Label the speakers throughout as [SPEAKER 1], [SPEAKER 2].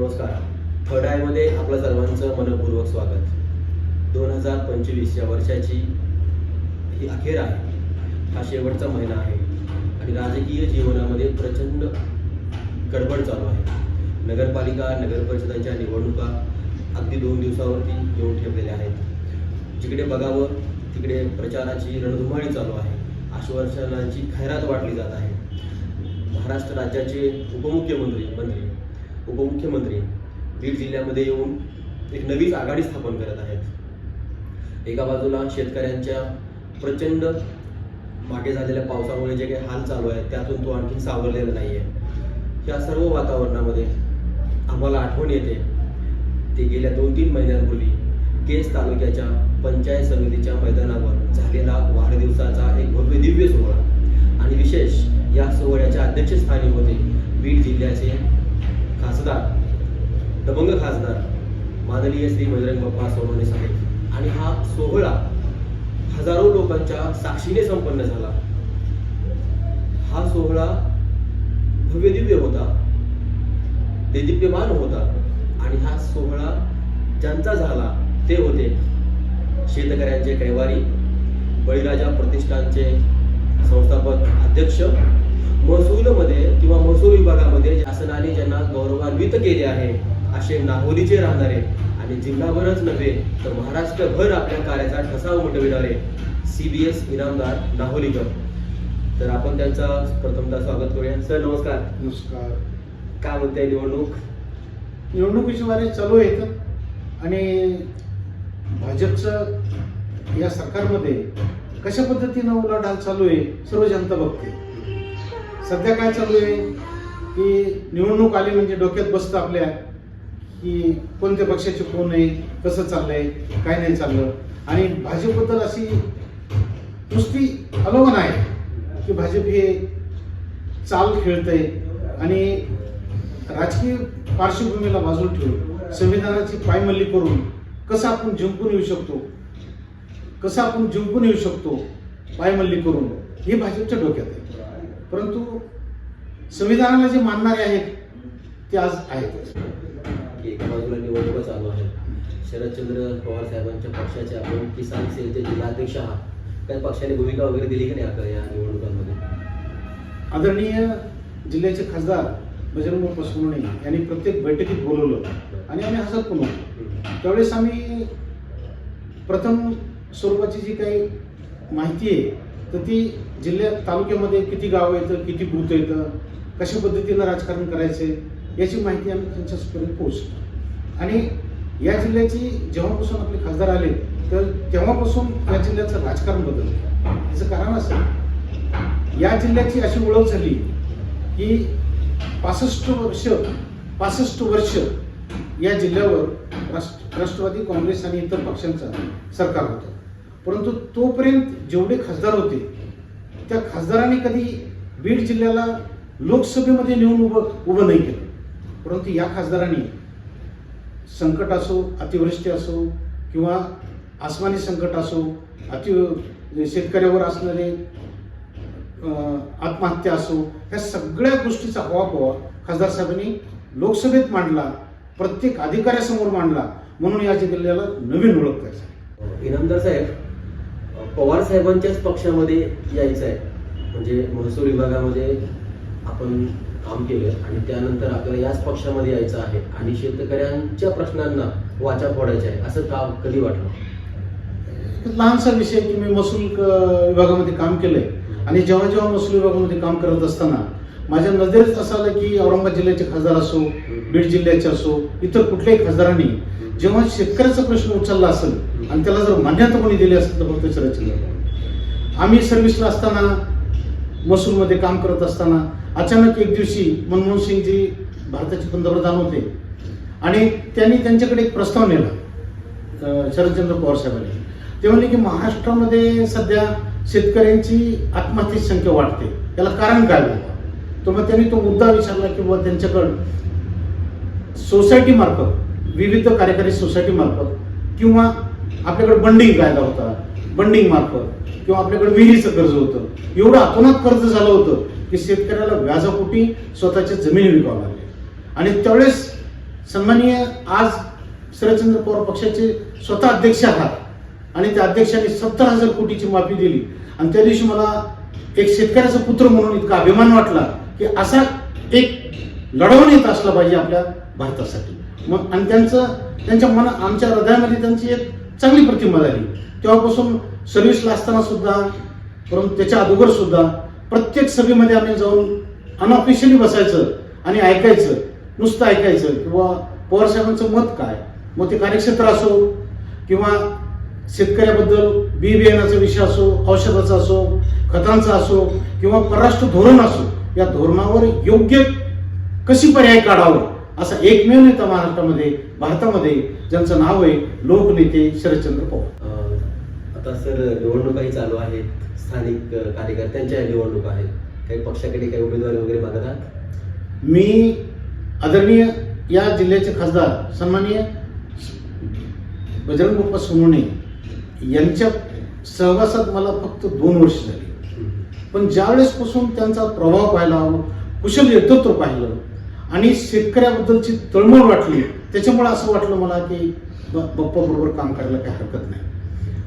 [SPEAKER 1] नमस्कार. थर्ड आयमध्ये आपलं सर्वांचं मनपूर्वक स्वागत. 2025 या वर्षाची ही अखेर आहे. हा शेवटचा महिना आहे आणि राजकीय जीवनामध्ये प्रचंड गडबड चालू आहे. नगरपालिका नगरपरिषदांच्या निवडणुका अगदी 2 दिवसावरती येऊन ठेवलेल्या आहेत. जिकडे बघावं तिकडे प्रचाराची रणधुमाळी चालू आहे. आश्वासनांची खैरात वाटली जात आहे. महाराष्ट्र राज्याचे उपमुख्यमंत्री बीड जिल्ह्यामध्ये येऊन एक नवीच आघाडी स्थापन करत आहेत. एका बाजूला शेतकऱ्यांच्या प्रचंड मागे झालेल्या पावसामुळे जे काही हाल चालू आहेत त्यातून तो आणखी सावरलेला नाही आहे. या सर्व वातावरणामध्ये आम्हाला आठवण येते ते गेल्या 2-3 महिन्यांपूर्वी केज तालुक्याच्या पंचायत समितीच्या मैदानावर झालेला वाढदिवसाचा एक भव्य दिव्य सोहळा आणि विशेष या सोहळ्याच्या अध्यक्षस्थानी होते बीड जिल्ह्याचे खासदार, दबंग खासदार माननीय श्री बजरंग बाप्पा सोनवणे साहेब. आणि हा सोहळा हजारो लोकांच्या साक्षीने संपन्न झाला. हा सोहळा भव्य दिव्य होता, देदीप्यमान होता आणि हा सोहळा ज्यांचा झाला ते होते शेतकऱ्यांचे कैवारी, बळीराजा प्रतिष्ठानचे संस्थापक अध्यक्ष, महसूलमध्ये किंवा महसूल विभागामध्ये शासनाने ज्यांना गौरवान्वित केले आहे असे नाहोलीचे राहणारे आणि जिल्हाभरच नव्हे तर महाराष्ट्रभर आपल्या कार्याचा ठसा उमटविणारे CBS इनामदार नाहोलीकर. तर आपण त्यांचा प्रथमतः स्वागत करूया. सर नमस्कार.
[SPEAKER 2] नमस्कार.
[SPEAKER 1] काय म्हणते
[SPEAKER 2] निवडणुकीची वारी चालू आहे आणि भाजपचं या सरकारमध्ये कशा पद्धतीनं उलाढाल चालू आहे सर्व जनता बघते. सध्या काय चालू आहे की निवडणूक आली म्हणजे डोक्यात बसतं आपल्या की कोणत्या पक्षाचे कोण आहे, कसं चाललंय, काय नाही चाललं. आणि भाजपबद्दल अशी नुसती अवलोकन आहे की भाजप हे चाल खेळतंय आणि राजकीय पार्श्वभूमीला बाजूला ठेवून संविधानाची पायमल्ली करून कसं आपण जिंकून येऊ शकतो पायमल्ली करून हे भाजपच्या डोक्यात आहे. परंतु संविधानाला जे मानणारे आहेत ते आज आहेत.
[SPEAKER 1] एका बाजूला निवडणुका चालू आहेत. शरदचंद्र पवार साहेबांच्या पक्षाचे आपण किसान सेलचे जिल्हाध्यक्ष आहात. काही पक्षाने भूमिका वगैरे दिली की नाही आता या निवडणुकांमध्ये?
[SPEAKER 2] आदरणीय जिल्ह्याचे खासदार बजरंग बाप्पा सोनवणे यांनी प्रत्येक बैठकीत बोलवलं आणि आम्ही हजर पण होतो. त्यावेळेस आम्ही प्रथम स्वरूपाची जी काही माहिती आहे तर ती जिल्ह्यात तालुक्यामध्ये किती गावं येतं, किती बूथ येतं, कशा पद्धतीनं राजकारण करायचं याची माहिती आम्ही त्यांच्यापर्यंत पोहोचलो. आणि या जिल्ह्याची जेव्हापासून आपले खासदार आले तर तेव्हापासून या जिल्ह्याचं राजकारण बदललं. याचं कारण असं या जिल्ह्याची अशी ओळख झाली की 65 वर्ष या जिल्ह्यावर राष्ट्रवादी काँग्रेस आणि इतर पक्षांचं सरकार होतं. परंतु तोपर्यंत जेवढे खासदार होते त्या खासदारांनी कधी बीड जिल्ह्याला लोकसभेमध्ये नेऊन उभं नाही केलं. परंतु या खासदारांनी संकट असो, अतिवृष्टी असो किंवा आसमानी संकट असो, शेतकऱ्यावर असणारे आत्महत्या असो, ह्या सगळ्या गोष्टीचा आपोआप खासदार साहेबांनी लोकसभेत मांडला, प्रत्येक अधिकाऱ्यासमोर मांडला. म्हणून या जिल्ह्याला नवीन ओळख करायची.
[SPEAKER 1] इनामदार साहेब, पवार साहेबांच्याच पक्षामध्ये यायचं आहे म्हणजे महसूल विभागामध्ये आपण काम केलं आणि त्यानंतर आपल्याला याच पक्षामध्ये यायचं आहे आणि शेतकऱ्यांच्या प्रश्नांना वाचा फोडायचा आहे असं का कधी वाटलं?
[SPEAKER 2] लहानसा विषय की मी महसूल विभागामध्ये काम केलंय आणि जेव्हा महसूल विभागामध्ये काम करत असताना माझ्या नजरेत असं आलं की औरंगाबाद जिल्ह्याचे खासदार असो, बीड जिल्ह्याचे असो, इतर कुठल्याही खासदारांनी जेव्हा शेतकऱ्याचा प्रश्न उचलला असेल आणि त्याला जर मान्यता कोणी दिली असेल तर फक्त शरदचंद्र. आम्ही सर्व्हिसला असताना महसूलमध्ये काम करत असताना अचानक एक दिवशी मनमोहन सिंगजी भारताचे पंतप्रधान होते आणि त्यांनी त्यांच्याकडे एक प्रस्ताव नेला शरदचंद्र पवार साहेबांनी. ते म्हणले की महाराष्ट्रामध्ये सध्या शेतकऱ्यांची आत्महत्येची संख्या वाढते, याला कारण काय होतं? तर मग त्यांनी तो मुद्दा विचारला की बाबा त्यांच्याकडं सोसायटी मार्फत, विविध कार्यकारी सोसायटी मार्फत किंवा आपल्याकडे बंडिंग कायदा होता, बंडिंग मार्फत किंवा आपल्याकडे विहिरीचं कर्ज होतं, एवढं अतोनात कर्ज झालं होतं की शेतकऱ्याला व्याजापोटी स्वतःच्या जमिनी विकावं लागल्या. आणि त्यावेळेस सन्माननीय आज शरदचंद्र पवार पक्षाचे स्वतः अध्यक्ष आहात आणि त्या अध्यक्षांनी 70,000 कोटीची माफी दिली आणि त्या दिवशी मला एक शेतकऱ्याचा पुत्र म्हणून इतका अभिमान वाटला की असा एक लढवून येत असला पाहिजे आपल्या भारतासाठी. मग आणि त्यांच्या आमच्या हृदयामध्ये त्यांची एक चांगली प्रतिमा झाली. तेव्हापासून सर्व्हिसला असताना सुद्धा, परंतु त्याच्या अगोदर सुद्धा प्रत्येक सभेमध्ये आम्ही जाऊन अनऑफिशियली बसायचं आणि ऐकायचं, नुसतं ऐकायचं किंवा पवार साहेबांचं मत काय, मग ते कार्यक्षेत्र असो किंवा शेतकऱ्याबद्दल बी बियाण्याचा विषय असो, औषधाचा असो, खतांचा असो किंवा परराष्ट्र धोरण असो, या धोरणावर योग्य कशी पर्याय काढावं असा एकमेव नेता महाराष्ट्रामध्ये, भारतामध्ये ज्यांचं नाव आहे लोकनेते शरदचंद्र पवार.
[SPEAKER 1] आता सर निवडणुकाही चालू आहेत, स्थानिक कार्यकर्त्यांच्या निवडणुका आहेत, काही पक्षाकडे काही उमेदवारी वगैरे मागत आहात?
[SPEAKER 2] मी आदरणीय या जिल्ह्याचे खासदार सन्माननीय बजरंग बाप्पा सोनवणे यांच्या सहवासात मला फक्त 2 वर्ष झाली, पण ज्यावेळेसपासून त्यांचा प्रभाव पाहिला, कुशल नेतृत्व पाहिलं आणि शेतकऱ्याबद्दलची तळमळ वाटली, त्याच्यामुळे असं वाटलं मला की बाप्पा बरोबर काम करायला काही हरकत नाही.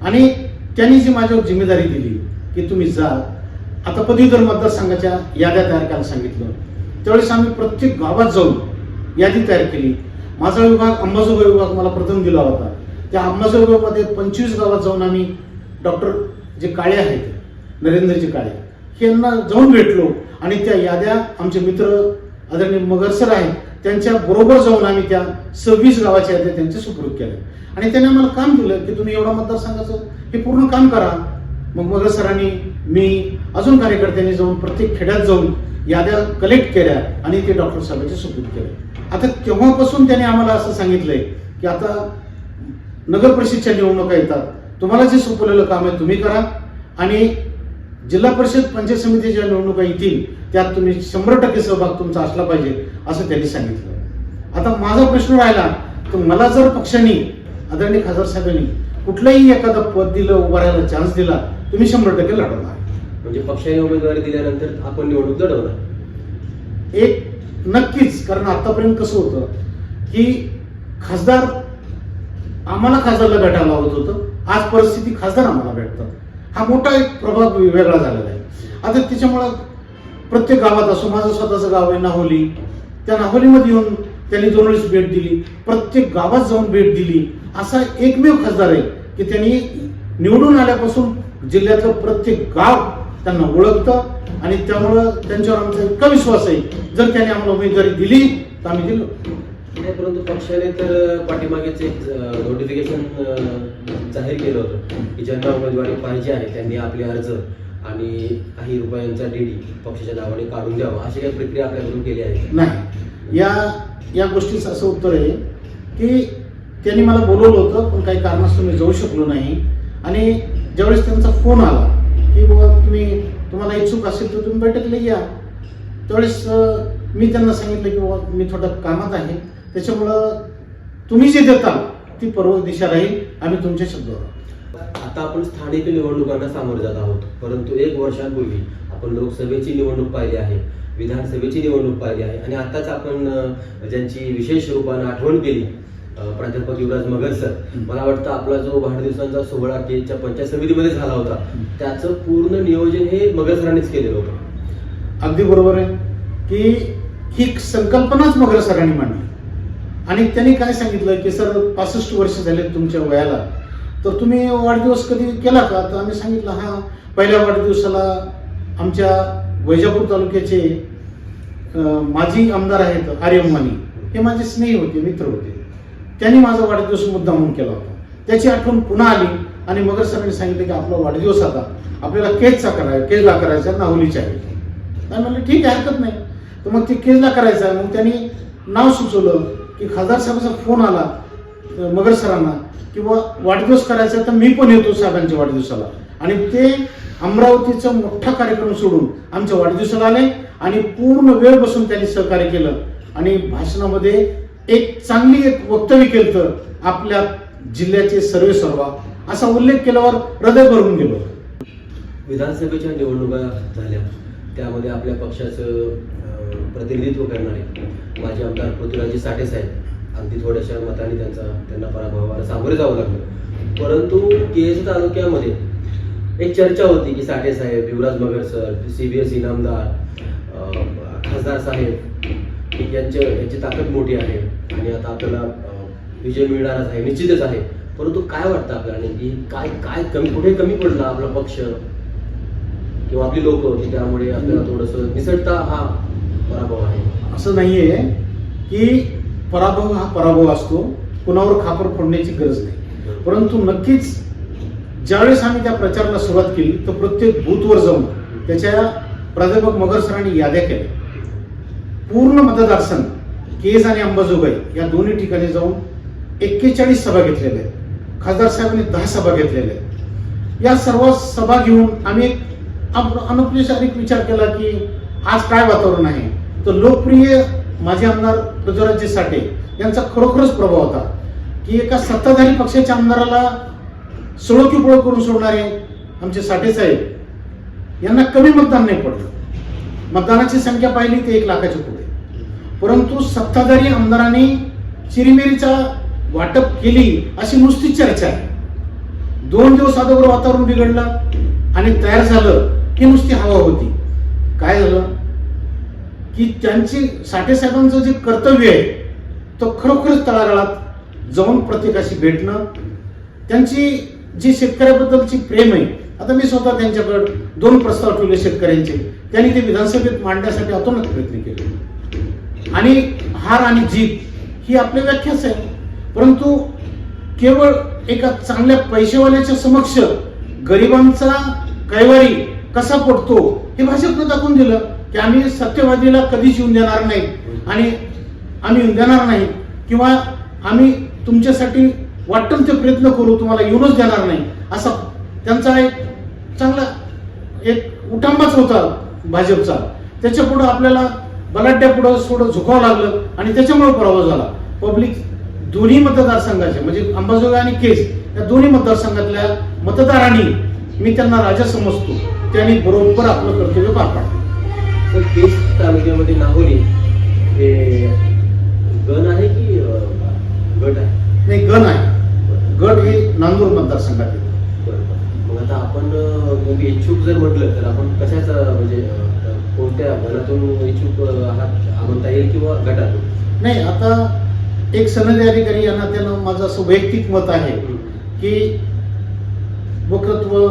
[SPEAKER 2] आणि त्यांनी जी माझ्यावर जिम्मेदारी दिली की तुम्ही जा, आता पदवीधर मतदारसंघाच्या याद्या तयार करायला सांगितलं, त्यावेळेस आम्ही प्रत्येक गावात जाऊन यादी तयार केली. माझा विभाग अंबाजोगाई विभाग मला प्रथम दिला होता. त्या अंबाजोगाईमध्ये 25 गावात जाऊन आम्ही डॉक्टर जे काळे आहेत, नरेंद्रजी काळे, यांना जाऊन भेटलो आणि त्या याद्या आमचे मित्र आदरणीय मगर सर आहेत त्यांच्या बरोबर जाऊन आम्ही त्या 26 गावाच्या याद्या त्यांच्या सुपूर्द केल्या आणि त्यांनी आम्हाला काम दिलं की तुम्ही एवढा मतदारसंघाचं हे पूर्ण काम करा. मग मगर सरांनी, मी, अजून कार्यकर्त्यांनी जाऊन प्रत्येक खेड्यात जाऊन याद्या कलेक्ट केल्या आणि ते डॉक्टर साहेबांच्या सुपूर्द केल्या. आता तेव्हापासून त्यांनी आम्हाला असं सांगितलंय की आता नगर परिषदच्या निवडणुका येतात, तुम्हाला जे सोपवलेलं काम आहे तुम्ही करा आणि जिल्हा परिषद पंचायत समितीच्या निवडणुका येतील त्यात तुम्ही 100% सहभाग तुमचा असला पाहिजे असं त्यांनी सांगितलं. आता माझा प्रश्न राहिला तर मला जर पक्षाने आदरणीय खासदार साहेबांनी कुठलंही एखादं पद दिलं, उभा राहायला चान्स दिला, तुम्ही 100% लढवणार.
[SPEAKER 1] म्हणजे पक्षाने उमेदवारी दिल्यानंतर आपण निवडणूक लढवणार?
[SPEAKER 2] एक नक्कीच, कारण आतापर्यंत कसं होतं की खासदार आम्हाला खासदारला भेटायला लावत होतं, आज परिस्थिती खासदार आम्हाला भेटतात. हा मोठा एक प्रभाव वेगळा झालेला आहे. आता त्याच्यामुळं प्रत्येक गावात असो, माझं स्वतःचं गाव आहे नाहोली, त्या नाहोलीमध्ये येऊन त्यांनी 2 वेळेस भेट दिली, प्रत्येक गावात जाऊन भेट दिली. असा एकमेव खासदार आहे की त्यांनी निवडून आल्यापासून जिल्ह्यातलं प्रत्येक गाव त्यांना ओळखतं आणि त्यामुळं त्यांच्यावर आमचा इतका विश्वास आहे, जर त्यांनी आम्हाला उमेदवारी दिली तर आम्ही दिलो.
[SPEAKER 1] नाही, परंतु पक्षाने तर पाठीमागेच एक नोटिफिकेशन जाहीर केलं होतं की ज्यांना उमेदवारी पाहिजे आहे त्यांनी आपले अर्ज आणि काही रुपयांचा डीडी पक्षाच्या नावाने काढून द्यावा, अशी काही प्रक्रिया आपल्याकडून केली आहे?
[SPEAKER 2] नाही, या गोष्टीचं असं उत्तर आहे की त्यांनी मला बोलवलं होतं, पण काही कारणास्तव मी जाऊ शकलो नाही. आणि ज्यावेळेस त्यांचा फोन आला की बाबा तुम्हाला इच्छुक असेल तर तुम्ही बैठकीला या, त्यावेळेस मी त्यांना सांगितलं की बाबा मी थोडं कामात आहे, त्याच्यामुळं तुम्ही जे देताल ती पर्व दिशा राहील, आम्ही तुमच्या शब्दावर.
[SPEAKER 1] आता आपण स्थानिक निवडणुकांना सामोरे जात आहोत, परंतु 1 वर्षांपूर्वी आपण लोकसभेची निवडणूक पाहिली आहे, विधानसभेची निवडणूक पाहिली आहे आणि आताच आपण ज्यांची विशेष रूपानं आठवण केली, प्राध्यापक युवराज मगर सर, मला वाटतं आपला जो वाढदिवसांचा सोहळा केजच्या पंचायत समितीमध्ये झाला होता त्याचं पूर्ण नियोजन हे मगर सरांनीच केलेलं होतं.
[SPEAKER 2] अगदी बरोबर आहे की ही संकल्पनाच मगर सरांनी मांडली आणि त्यांनी काय सांगितलं की सर 65 वर्ष झाले तुमच्या वयाला, तर तुम्ही वाढदिवस कधी केला का? तर आम्ही सांगितलं हा, पहिल्या वाढदिवसाला आमच्या वैजापूर तालुक्याचे माजी आमदार आहेत आर्यम्मानी, हे माझे स्नेही होते, मित्र होते, त्यांनी माझा वाढदिवस मुद्दामून केला होता. त्याची आठवण पुन्हा आली आणि मगर सरांनी सांगितलं की आपला वाढदिवस आता आपल्याला केजला करायचा, नाहोलीच्या आहे. आणि म्हणलं ठीक आहे, हरकत नाही. तर मग ते केजला करायचं आहे. मग त्यांनी नाव सुचवलं की खासदार साहेबांचा फोन आला मगर सरांना की वाढदिवस करायचा तर मी पण येतो साहेबांच्या वाढदिवसाला. आणि ते अमरावतीचा मोठा कार्यक्रम सोडून आमच्या वाढदिवसाला आले आणि पूर्ण वेळ बसून त्यांनी सहकार्य केलं आणि भाषणामध्ये एक चांगली वक्तव्य केलं, तर आपल्या जिल्ह्याचे सर्वेसर्वा असा उल्लेख केल्यावर हृदय भरून गेलो.
[SPEAKER 1] विधानसभेच्या निवडणुका झाल्या, त्यामध्ये आपल्या पक्षाचं प्रतिनिधित्व करणारे माजी आमदार पृथ्वीराज साठे साहेब अगदी थोड्याशा मताने त्यांना पराभवाला सामोरे जावं लागलं. परंतु केज तालुक्यामध्ये एक चर्चा होती की साठे साहेब, युवराज मगर सर, CBS इनामदार, खासदार साहेब यांची ताकद मोठी आहे आणि आता आपल्याला विजय मिळणारच आहे, निश्चितच आहे. परंतु काय वाटतं आपल्याला की काय कुठे कमी पडला आपला पक्ष किंवा आपली लोक की त्यामुळे आपल्याला थोडंसं निसटता हा पराभव आहे?
[SPEAKER 2] असं नाहीये की पराभव हा पराभव असतो, कुणावर खापर फोडण्याची गरज नाही. परंतु नक्कीच ज्यावेळेस आम्ही त्या प्रचाराला सुरुवात केली तर प्रत्येक बूथवर जाऊन त्याच्या प्राध्यापक मगर सरांनी याद्या केल्या. पूर्ण मतदारसंघ केज आणि अंबाजोगाई या दोन्ही ठिकाणी जाऊन 41 सभा घेतलेल्या आहेत. खासदार साहेबांनी 10 सभा घेतलेल्या आहेत. या सर्व सभा घेऊन आम्ही अनौपचारिक विचार केला की आज काय वातावरण आहे. तर लोकप्रिय माजी आमदार पृथ्वीराज साठे यांचा खरोखरच प्रभाव होता की एका सत्ताधारी पक्षाच्या आमदाराला सळोकीपळ करून सोडणारे आमचे साठे साहेब यांना कमी मतदान नाही पडलं. मतदानाची संख्या पाहिली ते 1 लाखाच्या पुढे. परंतु सत्ताधारी आमदारांनी चिरीमेरीचा वाटप केली अशी नुसती चर्चा आहे. 2 दिवस अगोदर वातावरण बिघडलं आणि तयार झालं की नुसती हवा होती. काय झालं की त्यांची साठे साहेबांचं जे कर्तव्य आहे तो खरोखरच तळागाळात जाऊन प्रत्येकाशी भेटणं, त्यांची जी शेतकऱ्याबद्दलची प्रेम आहे. आता मी स्वतः त्यांच्याकडे 2 प्रस्ताव ठेवले शेतकऱ्यांचे, त्यांनी ते विधानसभेत मांडण्यासाठी अतोनात प्रयत्न केले. आणि हार आणि जीत ही आपली व्याख्याच आहे. परंतु केवळ एका चांगल्या पैसेवाल्याच्या समक्ष गरिबांचा कैवारी कसा पडतो हे भाजपनं दाखवून दिलं की आम्ही सत्यवादीला कधीच येऊन देणार नाही आणि आम्ही येऊन देणार नाही किंवा आम्ही तुमच्यासाठी वाटेल ते प्रयत्न करू, तुम्हाला येऊनच देणार नाही, असा त्यांचा एक चांगला एक उठांबाच होता भाजपचा. त्याच्या पुढे आपल्याला बलाढ्यापुढं थोडं झुकावं लागलं आणि त्याच्यामुळे पराभव झाला. पब्लिक दोन्ही मतदारसंघाचे म्हणजे अंबाजोगाई आणि केज या दोन्ही मतदारसंघातल्या मतदारांनी मी त्यांना राजा समजतो, त्यांनी बरोबर आपलं कर्तव्य पार पाडलं.
[SPEAKER 1] तर केज तालुक्यामध्ये नाहोली हे गण आहे की गट आहे?
[SPEAKER 2] नाही, गण आहे. गट हे नांदूर मतदारसंघात येतं.
[SPEAKER 1] मग आता आपण इच्छुक जर म्हटलं तर आपण कशाचा म्हणजे कोणत्या गणातून इच्छुक आहात म्हणता येईल किंवा गटातून?
[SPEAKER 2] नाही, आता एक सनदी अधिकारी यांना त्यानं माझं असं वैयक्तिक मत आहे की वक्तृत्व,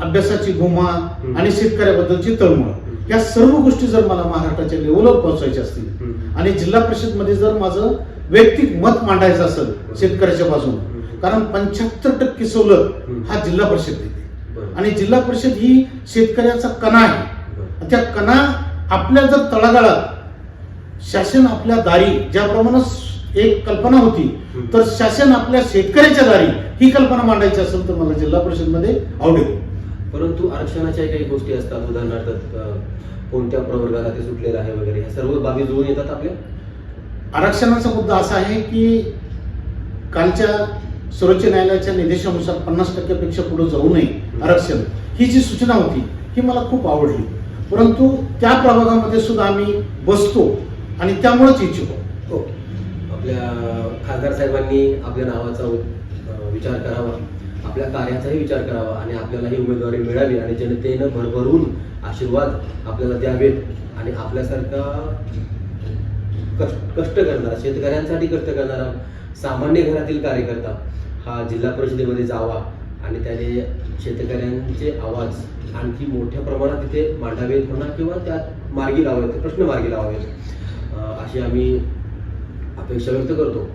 [SPEAKER 2] अभ्यासाची गुमा आणि शेतकऱ्याबद्दलची तळमळ या सर्व गोष्टी जर मला महाराष्ट्राच्या लेवलवर पोहोचवायच्या असतील आणि जिल्हा परिषद मध्ये जर माझं वैयक्तिक मत मांडायचं असेल शेतकऱ्याच्या बाजून, कारण 75% सवलत हा जिल्हा परिषद देते आणि जिल्हा परिषद ही शेतकऱ्याचा कणा आहे. त्या कणा आपल्या जर तळागाळात शासन आपल्या दारी ज्याप्रमाणे एक कल्पना होती तर शासन आपल्या शेतकऱ्याच्या दारी ही कल्पना मांडायची असेल तर मला जिल्हा परिषद मध्ये आवडेल.
[SPEAKER 1] परंतु आरक्षणाच्या काही गोष्टी असतात, उदाहरणार्थ कोणत्या प्रवर्गाला ते सुटलेलं आहे वगैरे, ह्या सर्व बाबी जुळून येतात आपल्या.
[SPEAKER 2] आरक्षणाचा मुद्दा असा आहे की कालच्या सर्वोच्च न्यायालयाच्या निर्देशानुसार 50% पेक्षा पुढे जाऊ नये आरक्षण ही जी सूचना होती ही मला खूप आवडली. परंतु त्या प्रभागामध्ये सुद्धा आम्ही बसतो आणि त्यामुळेच इच्छुक
[SPEAKER 1] हो. आपल्या खासदार साहेबांनी आपल्या नावाचा विचार करावा, आपल्या कार्याचाही विचार करावा आणि आपल्याला ही उमेदवारी मिळावी आणि जनतेनं भरभरून आशीर्वाद आपल्याला द्यावेत आणि आपल्यासारखा कष्ट करणारा, शेतकऱ्यांसाठी कष्ट करणारा सामान्य घरातील कार्यकर्ता हा जिल्हा परिषदेमध्ये जावा आणि त्याने शेतकऱ्यांचे आवाज आणखी मोठ्या प्रमाणात तिथे मांडावेत म्हणा किंवा त्यात मार्गी लावावेत, प्रश्न मार्गी लावावेत अशी आम्ही अपेक्षा व्यक्त करतो.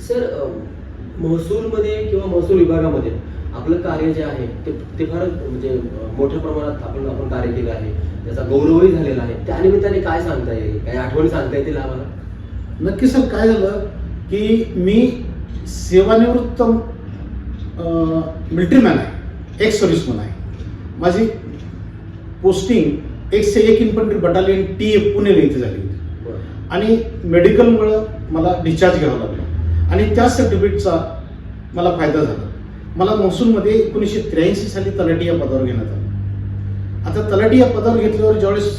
[SPEAKER 1] सर, महसूलमध्ये किंवा महसूल विभागामध्ये आपलं कार्य जे आहे ते फार म्हणजे मोठ्या प्रमाणात आपण कार्य केलं आहे, त्याचा गौरवही झालेला आहे. त्या निमित्ताने काय सांगता येईल, काही आठवणी सांगता येतील आम्हाला?
[SPEAKER 2] नक्की सर. काय झालं की मी सेवानिवृत्त मिलिटरीमॅन आहे, एक्स सर्व्हिसमॅन आहे. माझी posting 101 infantry battalion TF Pune इथे झाली होती आणि मेडिकलमुळं मला डिस्चार्ज घ्यावा लागला आणि त्या सर्टिफिकेटचा मला फायदा झाला. मला महसूलमध्ये 1983 साली तलाठी या पदावर घेण्यात आलं. आता तलाठी या पदावर घेतल्यावर ज्यावेळेस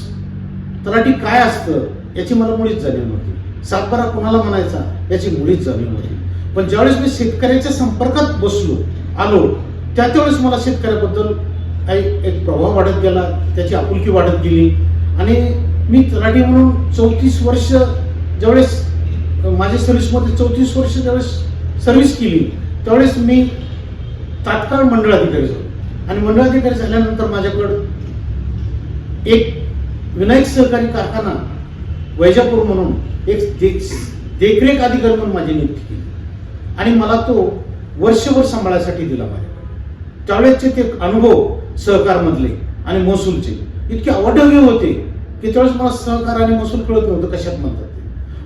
[SPEAKER 2] तलाठी काय असतं याची मला मुळीच जाणीव नव्हती. सातबारा कोणाला म्हणायचा याची मुळीच जाणीव नव्हती. पण ज्यावेळेस मी शेतकऱ्याच्या संपर्कात बसलो आलो त्यावेळेस मला शेतकऱ्याबद्दल काही एक प्रभाव वाढत गेला, त्याची आपुलकी वाढत गेली. आणि मी तलाठी म्हणून 34 वर्ष ज्यावेळेस माझ्या सर्व्हिसमध्ये 34 वर्ष ज्यावेळेस सर्व्हिस केली त्यावेळेस मी तात्काळ मंडळाधिकारी झालो. आणि मंडळाधिकारी झाल्यानंतर माझ्याकडं एक विनायक सहकारी कारखाना वैजापूर म्हणून एक देखरेख अधिकारी म्हणून माझी नियुक्ती केली आणि मला तो वर्षभर सांभाळायसाठी दिला. माझ्याकडे त्यावेळेसचे ते अनुभव सहकारमधले आणि महसूलचे इतके अवाढव्य होते की त्यावेळेस मला सहकार आणि महसूल कळत नव्हतं कशात म्हणतात ते.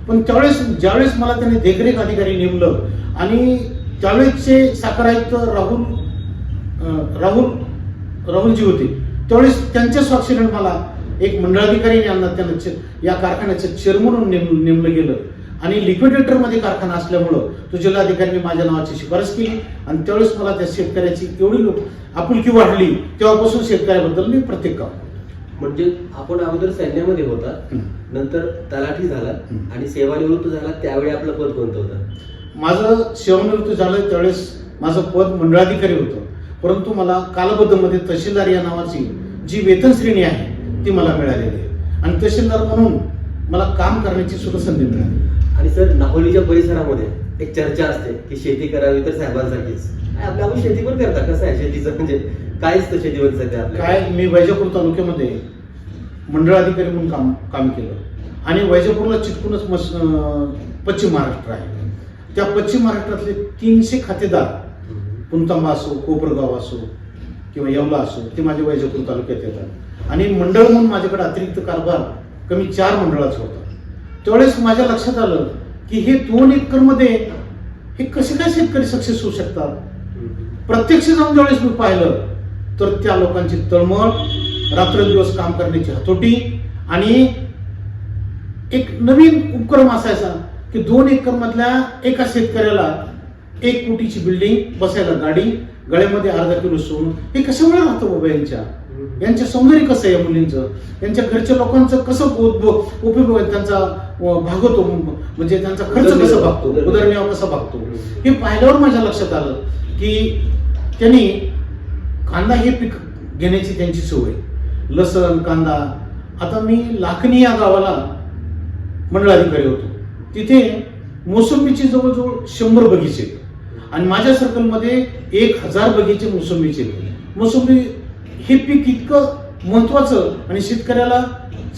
[SPEAKER 2] पण त्यावेळेस ज्यावेळेस मला त्याने देखरेख अधिकारी नेमलं आणि त्यावेळेसचे साखर आयुक्त राहुलजी होते त्यावेळेस त्यांच्या स्वाक्षरीने मला एक मंडळाधिकारी त्यांना या कारखान्याचं चेअरमन म्हणून नेमलं गेलं. आणि लिक्विडेटरमध्ये कारखाना असल्यामुळं तो जिल्हाधिकाऱ्यांनी माझ्या नावाची शिफारस केली आणि त्यावेळेस मला त्या शेतकऱ्याची एवढी आपुलकी वाढली तेव्हापासून शेतकऱ्याबद्दल मी प्रत्येक काम.
[SPEAKER 1] म्हणजे आपण अगोदर सैन्यामध्ये होता, नंतर तलाठी झाला आणि सेवानिवृत्त झाला, त्यावेळी आपलं पद कोणतं होतं?
[SPEAKER 2] माझं सेवानिवृत्त झालं त्यावेळेस माझं पद मंडळाधिकारी होतं, परंतु मला कालबद्धमध्ये तहसीलदार या नावाची जी वेतन श्रेणी आहे ती मला मिळालेली आहे आणि तहसीलदार म्हणून मला काम करण्याची सुद्धा संधी मिळाली.
[SPEAKER 1] आणि सर, नाहोलीच्या परिसरामध्ये एक चर्चा असते की शेती करावी तर साहेबांसाठीच. आपण शेती पण करता, कसं आहे शेतीचं, म्हणजे काय असतं शेतीवर सध्या आपल्या?
[SPEAKER 2] काय, मी वैजापूर तालुक्यामध्ये मंडळाधिकारी म्हणून काम केलं आणि वैजापूरला चिटकूनच पश्चिम महाराष्ट्र आहे. त्या पश्चिम महाराष्ट्रातले 300 खातेदार पुणतांबा असो, कोपरगाव असो किंवा येवला असो ते माझ्या वैजापूर तालुक्यात येतात. आणि मंडळ म्हणून माझ्याकडे अतिरिक्त कारभार कमी 4 मंडळाचा होता. त्यावेळेस माझ्या लक्षात आलं की हे 2 एकरमध्ये हे कसे काय शेतकरी सक्सेस होऊ शकतात. प्रत्यक्ष जाऊन ज्यावेळेस मी पाहिलं तर त्या लोकांची तळमळ, रात्रंदिवस काम करण्याची हतोटी आणि एक नवीन उपक्रम असायचा की 2 एकर मधल्या एका शेतकऱ्याला 1 कोटीची बिल्डिंग, बसायला गाडी, गळ्यामध्ये अर्धा किलो सोनं. हे कशामुळे राहतं बाबा? यांच्या सौंदर्य कसं आहे, या मुलींचं, यांच्या घरच्या लोकांचं कसं उपयोग त्यांचा भागवतो, म्हणजे त्यांचा खर्च कसा भागतो, उदरनिर्वाह कसा भागतो. हे पाहिल्यावर माझ्या लक्षात आलं की त्यांनी कांदा हे पीक घेण्याची त्यांची सवय, लसण, कांदा. आता मी लाखनी या गावाला मंडळाधिकारी होतो, तिथे मोसंबीचे जवळजवळ 100 बगीचे आणि माझ्या सर्कलमध्ये 1000 बगीचे मोसंबीचे. मोसंबी हे पीक इतकं महत्वाचं आणि शेतकऱ्याला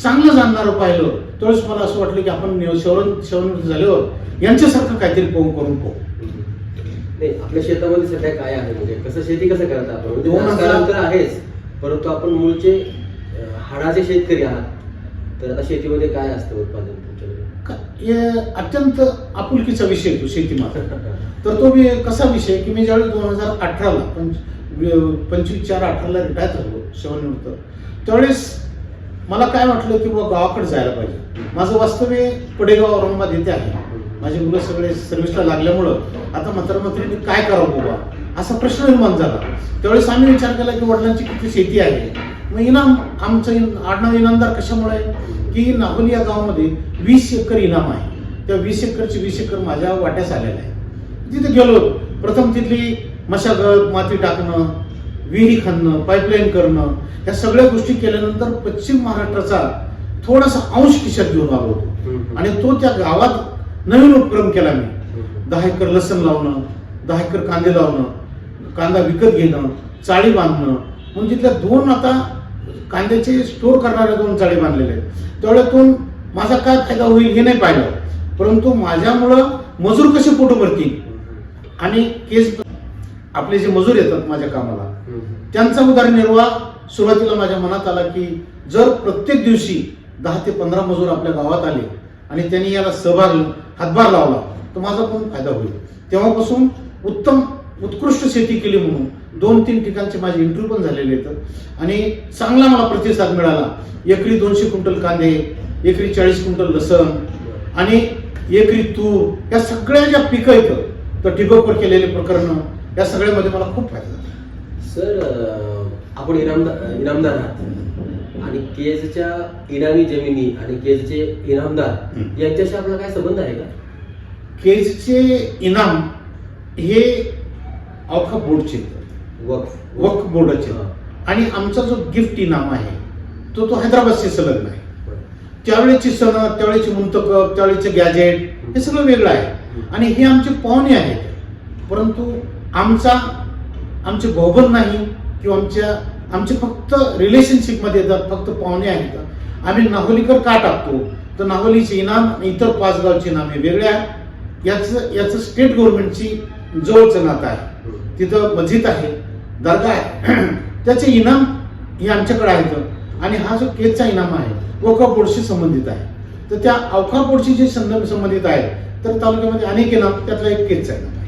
[SPEAKER 2] चांगलं जाणणारं पाहिलं त्यावेळेस मला असं वाटलं की आपण सेवानिवृत्त झाल्यावर यांच्यासारखं काहीतरी करून पाहू.
[SPEAKER 1] नाही, आपल्या शेतामध्ये सध्या काय आहे, म्हणजे कसं शेती कसं करता आपण? म्हणजे राजकारण तर आहेच, परंतु आपण मूळचे हाडाचे शेतकरी आहात, तर आता शेतीमध्ये काय असतं उत्पादन तुमच्याकडे?
[SPEAKER 2] अत्यंत आपुलकीचा विषय तो शेतीमाल. तर तो कसा विषय की मी ज्यावेळी 2018ला 25/4/18ला रिटायर झालो सेवानिवृत्त, त्यावेळेस मला काय वाटलं की बाबा गावाकडे जायला पाहिजे. माझं वास्तव्य पडेगाव औरंगाबाद येथे आहे. माझे मुलं सगळे सर्व्हिसला लागल्यामुळं आता म्हातारीने काय करावं बाबा असा प्रश्न निर्माण झाला. त्यावेळेस आम्ही विचार केला की वडिलांची किती शेती आहे. मग आमचं आडनाव इनामदार कशामुळे की नाहोली या गावामध्ये 20 एकर इनाम आहे. त्या 20 एकरचे 20 एकर माझ्या वाट्यास आलेला आहे. तिथे गेलो, प्रथम तिथली मशागत, माती टाकणं, विहिरी खणणं, पाईपलाईन करणं, या सगळ्या गोष्टी केल्यानंतर पश्चिम महाराष्ट्राचा थोडासा अंश खिशात घेऊन आलो होतो आणि तो त्या गावात नवीन उपक्रम केला मी. 10 एकर लसण लावणं, 10 एकर कांदे लावणं, कांदा विकत घेणं, चाळी बांधणं. म्हणून तिथल्या 2 आता कांद्याचे स्टोर करणाऱ्या 2 चाळी बांधलेल्या आहेत. त्यावेळेतून माझा काय फायदा होईल हे नाही पाहिलं, परंतु माझ्यामुळं मजूर कसे पोट भरतील आणि केस आपले जे मजूर येतात माझ्या कामाला त्यांचा उदरनिर्वाह सुरुवातीला माझ्या मनात आला की जर प्रत्येक दिवशी 10 ते 15 मजूर आपल्या गावात आले आणि त्यांनी याला हातभार लावला तर माझा पण फायदा होईल. तेव्हापासून उत्कृष्ट शेती केली म्हणून 2-3 ठिकाणचे माझे इंटरव्ह्यू पण झालेले आहेत आणि चांगला मला प्रतिसाद मिळाला. एकरी 200 क्विंटल कांदे, एकरी 40 क्विंटल लसण आणि एकरी तूर, या सगळ्या ज्या पिकं येतं तर ठिबकवर केलेले प्रकरण या सगळ्यामध्ये मला खूप फायदा झाला.
[SPEAKER 1] सर, आपण इनामदार आहात, आणि केजच्या इनामी जमिनी आणि केजचे इनामदार
[SPEAKER 2] हम्म.
[SPEAKER 1] यांच्याशी आपला काय संबंध आहे का?
[SPEAKER 2] केजचे इनाम हे औखा बोर्डचे वक्फ बोर्डाचे
[SPEAKER 1] हा.
[SPEAKER 2] आणि आमचा जो गिफ्ट इनाम आहे तो हैदराबादशी संलग्न आहे.
[SPEAKER 1] बरं.
[SPEAKER 2] त्यावेळेची सण, त्यावेळेची मुंतकब, त्यावेळेचे गॅजेट हे सगळं वेगळं आहे आणि हे आमचे पाहुणे आहेत. परंतु आमचे भाऊबंद नाही किंवा आमचे फक्त रिलेशनशिपमध्ये येतात, फक्त पाहुणे आहेत. आम्ही नाहोलीकर का टाकतो तर नाहोलीचे इनाम आणि इतर 5 गावचे इनाम हे वेगळे आहे. याचं स्टेट गव्हर्नमेंटची जवळचं नातं आहे. तिथं मस्जिद आहे, दर्गा आहे, त्याचे इनाम हे आमच्याकडे आहेत आणि हा जो केजचा इनाम आहे वक्फ बोर्डशी संबंधित आहे. तर त्या औखा बोर्डशी जे संबंधित आहे तर तालुक्यामध्ये अनेक इनाम, त्यातला एक केजचा इनाम.